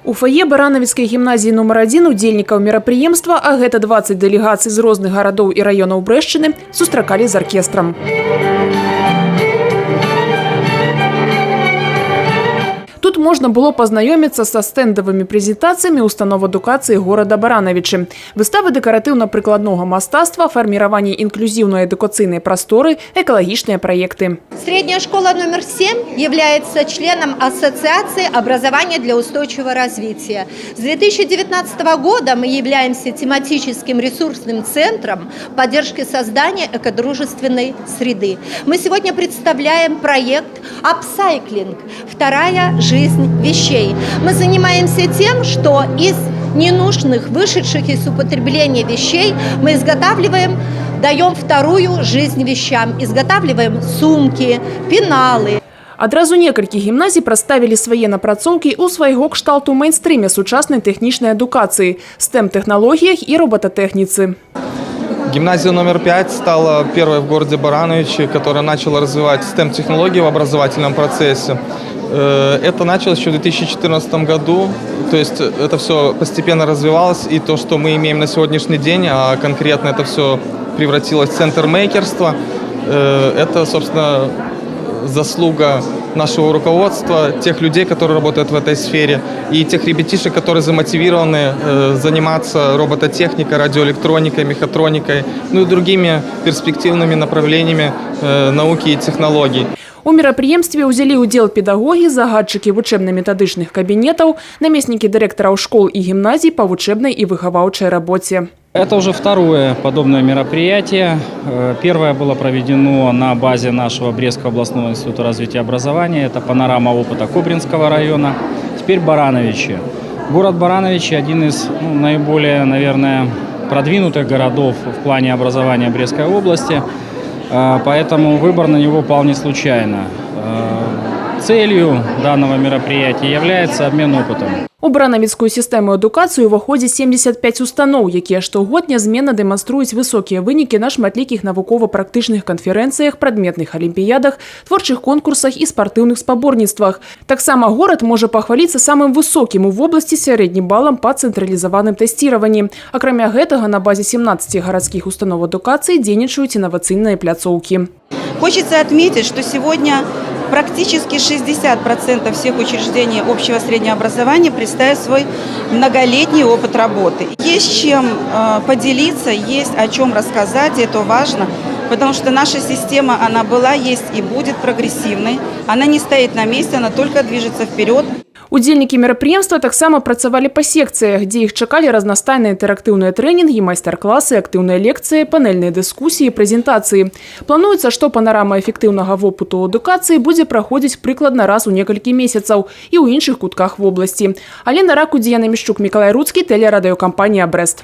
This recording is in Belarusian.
У фае Баранавіцкай гімназіі нумар 1 удзельнікаў мерапрыемства, а гэта 20 дэлегацый з розных гарадоў і раёнаў Брэшчыны, сустракалі з аркестрам. Тут можно было познакомиться со стендовыми презентациями установ адукации города Барановичи. Выставы декоративно-прикладного мастацтва, формирование инклюзивной эдукационной просторы, экологичные проекты. Средняя школа номер 7 является членом Ассоциации образования для устойчивого развития. С 2019 года мы являемся тематическим ресурсным центром поддержки создания экодружественной среды. Мы сегодня представляем проект «Апсайклинг. Вторая жизнь вещей». Мы занимаемся тем, что из ненужных, вышедших из употребления вещей мы изготавливаем, даем вторую жизнь вещам, изготавливаем сумки, пеналы. Адразу некалькі гімназій прадставілі свае напрацоўкі ў свайго кшталту мейнстрыме сучаснай тэхнічнай адукацыі, STEM-технологиях и робототехнице. Гимназия номер 5 стала первой в городе Барановичи, которая начала развивать STEM-технологии в образовательном процессе. Это началось еще в 2014 году, то есть это все постепенно развивалось, и то, что мы имеем на сегодняшний день, а конкретно это все превратилось в центр мейкерства, это, собственно, заслуга нашего руководства, тех людей, которые работают в этой сфере, и тех ребятишек, которые замотивированы заниматься робототехникой, радиоэлектроникой, мехатроникой, ну и другими перспективными направлениями науки и технологий. У мерапрыемстве ўзялі ўдзел педагогі, загадчыкі вучэбна-метадычных кабінетаў, намеснікі дырэктараў школ и гімназій по вучэбнай и выхаваўчай работе. Это уже второе подобное мероприятие. Первое было проведено на базе нашего Брестского областного института развития и образования. Это панорама опыта Кобринского района. Теперь Барановичи. Город Барановичи один из наиболее, наверное, продвинутых городов в плане образования Брестской области. Поэтому выбор на него пал не случайно. Целью данного мероприятия является обмен опытом. У баранавіцкую сістэму адукацыі ўваходзіць 75 устаноў, якія штогод нязменна дэманструюць высокія вынікі на шматлікіх навукова-практычных канферэнцыях, прадметных алімпіядах, творчых конкурсах і спартыўных спаборніцтвах. Таксама горад можа пахваліцца самым высокім у вобласці сярэднім балам па цэнтралізаваным тэсціраванні. Акрамя гэтага, на базе 17 гарадскіх установ адукацыі дзейнічаюць інавацыйныя пляцоўкі. Хочется отметить, что сегодня практически 60% всех учреждений общего среднего образования представляют свой многолетний опыт работы. Есть чем поделиться, есть о чем рассказать, и это важно, потому что наша система, она была, есть и будет прогрессивной. Она не стоит на месте, она только движется вперед. Удзельнікі мерапрыемства таксама працавалі па секцыях, дзе іх чакалі разнастайныя інтэрактыўныя трэнінгі, майстар-класы, актыўныя лекцыі, панельныя дыскусіі, прэзентацыі. Плануецца, што панарама эфектыўнага вопыту адукацыі будзе праходзіць прыкладна раз у некалькі месяцаў і ў іншых кутках вобласці. Алена Ракудзі, Яна Мішчук, Мікалай Руцкі, тэлерадыёкампанія «Брэст».